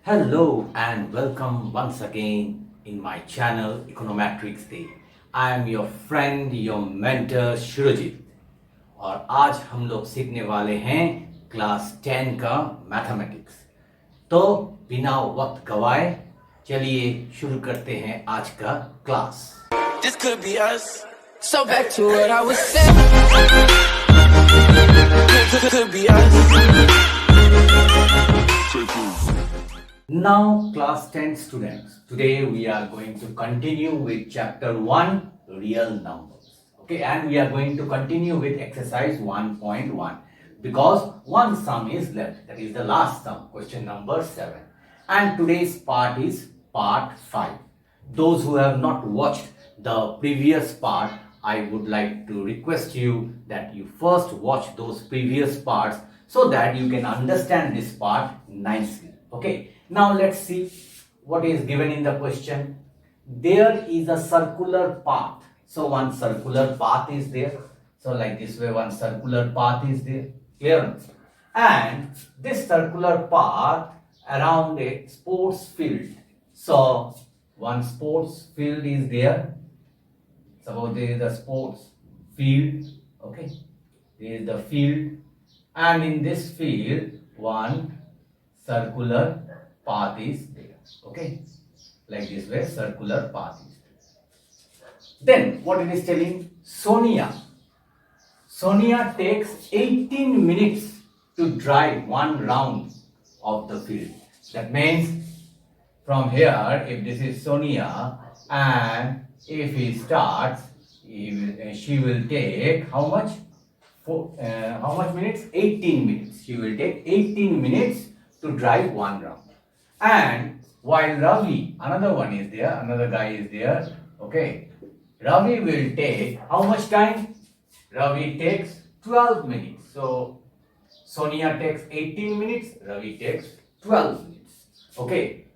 Hello and welcome once again in my channel Economatrix Day. I am your friend, your mentor Shurajit और आज हम लोग सीखने वाले हैं क्लास 10 का मैथमेटिक्स। तो बिना वक्त गवाए चलिए शुरू करते हैं आज का class. This could be us. So back to what I was saying. Could be us. Now class 10 students, today we are going to continue with chapter 1 real numbers. Okay, and we are going to continue with exercise 1.1 because one sum is left, that is the last sum, question number 7. And today's part is part 5. Those who have not watched the previous part, I would like to request you that you first watch those previous parts so that you can understand this part nicely. Okay, now let's see what is given in the question. There is a circular path. So one circular path is there. So like this way one circular path is there. Clear? And this circular path around a sports field. So one sports field is there. Suppose there is a sports field. Okay. There is the field. And in this field one circular path is there. Okay. Like this way circular path is there. Then what it is telling? Sonia takes 18 minutes to drive one round of the field. That means from here, if this is Sonia and if he starts, she will take how much? How much minutes? 18 minutes. She will take 18 minutes to drive one round. And while Ravi, another one is there, another guy is there. Okay. Ravi will take how much time? Ravi takes 12 minutes. So Sonia takes 18 minutes, Ravi takes 12 minutes. Okay.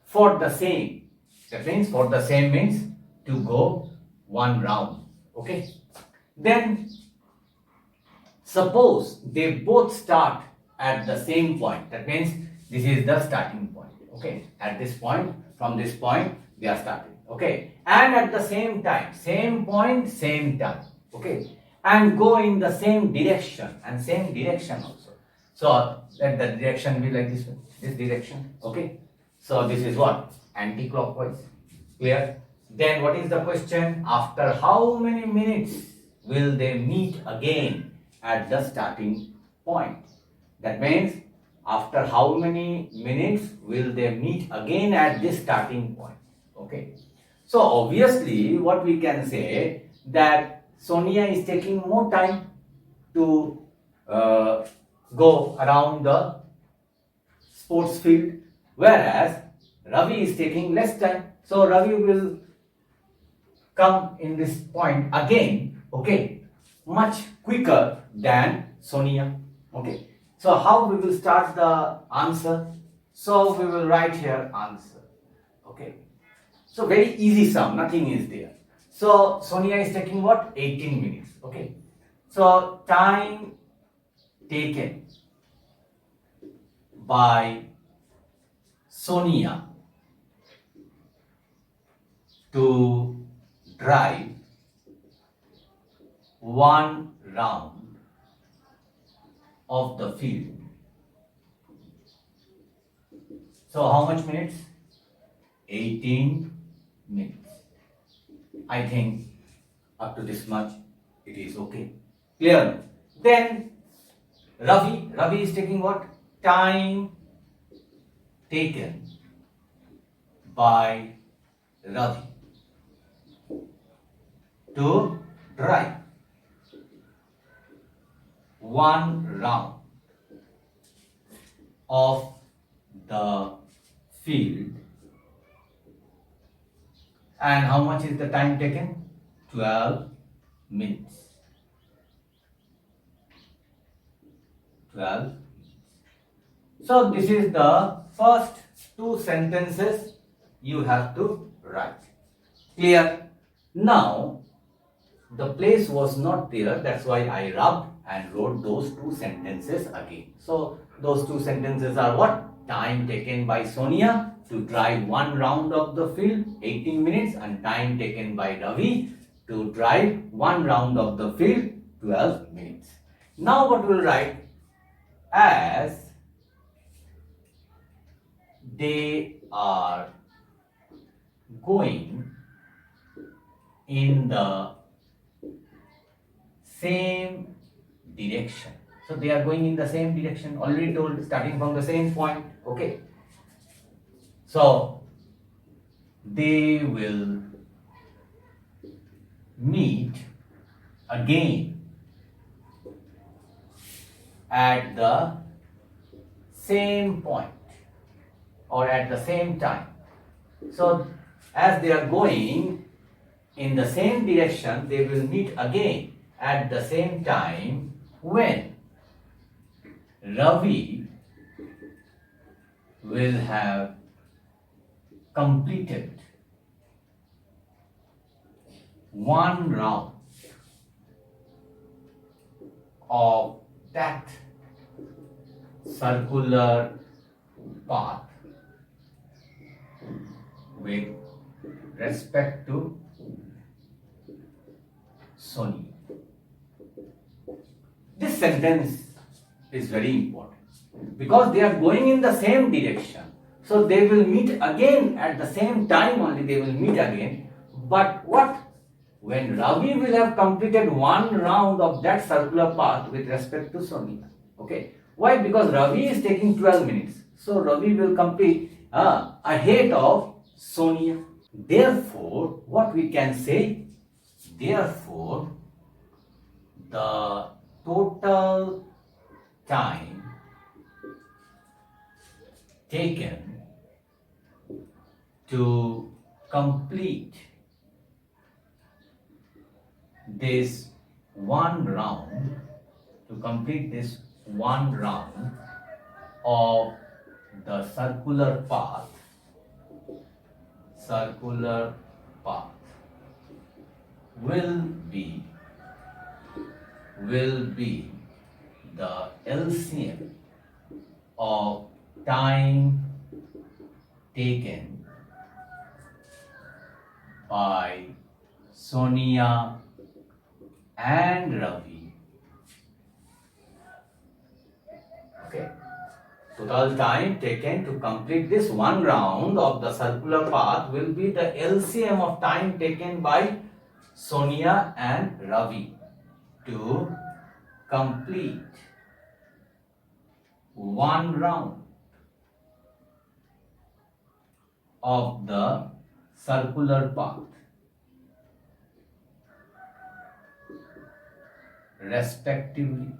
For the same. That means for the same means to go one round. Okay. Then suppose they both start at the same point. That means this is the starting point. Okay. At this point, from this point, they are starting. Okay. And at the same time, same point, same time. Okay. And go in the same direction and same direction also. So let the direction be like this one, this direction. Okay. So this is what? Anti-clockwise. Clear? Then what is the question? After how many minutes will they meet again at the starting point? That means after how many minutes will they meet again at this starting point? Okay. So obviously what we can say that Sonia is taking more time to go around the sports field, whereas Ravi is taking less time. So Ravi will come in this point again, okay, much quicker than Sonia. Okay. So how we will start the answer? So we will write here answer. Okay. So very easy sum, nothing is there. So Sonia is taking what? 18 minutes. Okay. So time taken by Sonia to drive one round of the field. So how much minutes? 18 minutes. I think up to this much it is okay. Clear? Then Ravi is taking what? Time taken by Ravi to drive one round of the field. And how much is the time taken? 12 minutes. 12 minutes. So this is the first two sentences you have to write. Clear? Now the place was not there, that's why I rubbed and wrote those two sentences again. So those two sentences are what? time taken by Sonia to drive one round of the field, 18 minutes, and time taken by Ravi to drive one round of the field, 12 minutes. Now what we'll write, as they are going in the same direction. So they are going in the same direction, already told, starting from the same point. Okay. So they will meet again at the same point or at the same time. So as they are going in the same direction, they will meet again at the same time when Ravi will have completed one round of that circular path with respect to Sonia. This sentence is very important because they are going in the same direction. So they will meet again at the same time only, they will meet again. But what? When Ravi will have completed one round of that circular path with respect to Sonia. Okay. Why? Because Ravi is taking 12 minutes. So Ravi will complete ahead of Sonia. Therefore, what we can say? Therefore, the total time taken to complete this one round, of the circular path will be the LCM of time taken by Sonia and Ravi. Okay. Total time taken to complete this one round of the circular path will be the LCM of time taken by Sonia and Ravi to complete one round of the circular path respectively.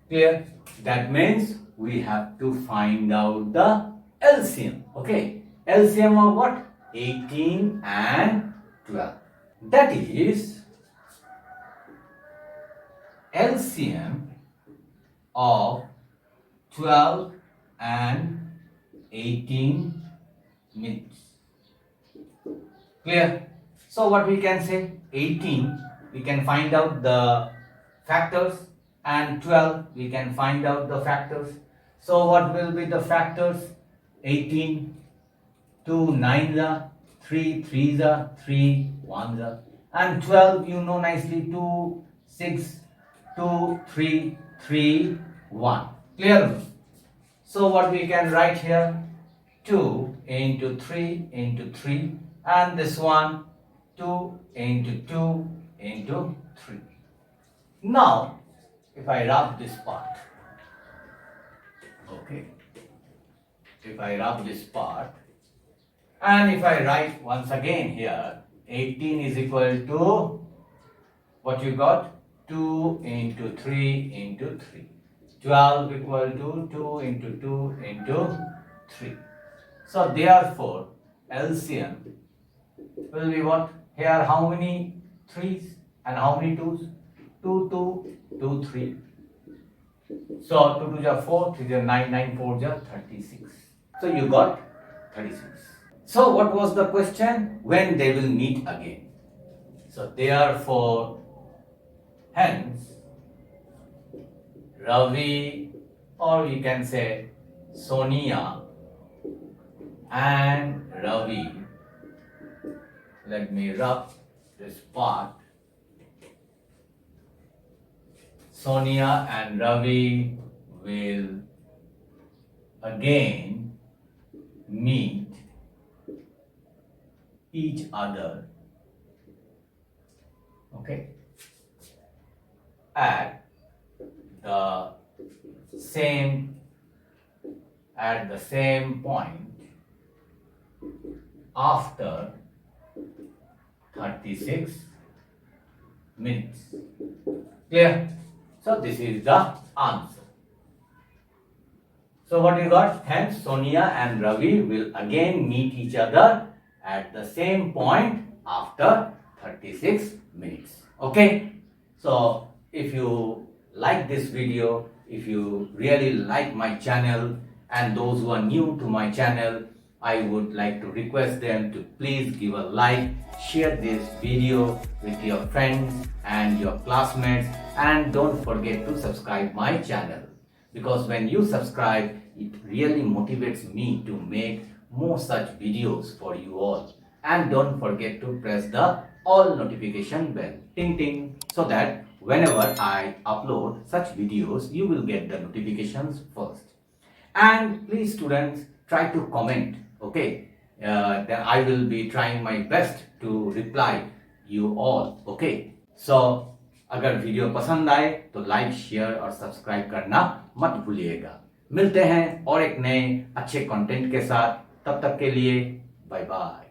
Clear? That means we have to find out the LCM. Okay. LCM of what? 18 and 12. That is LCM of 12 and 18 minutes. Clear? So what we can say? 18, we can find out the factors, and 12, we can find out the factors. So what will be the factors? 18, 2 9s, 3 3s, 3 1s, and 12 you know nicely, 2 6 2 3 3 1. Clear? So what we can write here? 2 into 3 into 3, and this one 2 into 2 into 3. Now if I rub this part, okay, if I rub this part, and if I write once again here, 18 is equal to what you got? 2 into 3 into 3. 12 equal to 2 into 2 into 3. So therefore LCM will be what? Here how many 3's and how many 2's? 2 2 2 3. So 2 2 are 4, 3 are 9, 9 4 are 36. So you got 36. So what was the question? When they will meet again. So therefore, hence Ravi, or we can say Sonia and Ravi. Let me rub this part. Sonia and Ravi will again meet each other, okay, at the same point after 36 minutes. Clear? So this is the answer. So what you got? Hence Sonia and Ravi will again meet each other at the same point after 36 minutes. Okay? So if you like this video, if you really like my channel, and those who are new to my channel, I would like to request them to please give a like, share this video with your friends and your classmates, and don't forget to subscribe my channel, because when you subscribe, it really motivates me to make more such videos for you all. And don't forget to press the all notification bell, ting ting, so that whenever I upload such videos, you will get the notifications first. And please students, try to comment, okay? Then I will be trying my best to reply you all, okay? So अगर video पसंद आए तो like, share और subscribe करना मत भूलिएगा। मिलते हैं और एक नए अच्छे कंटेंट के साथ, तब तक के लिए बाय बाय।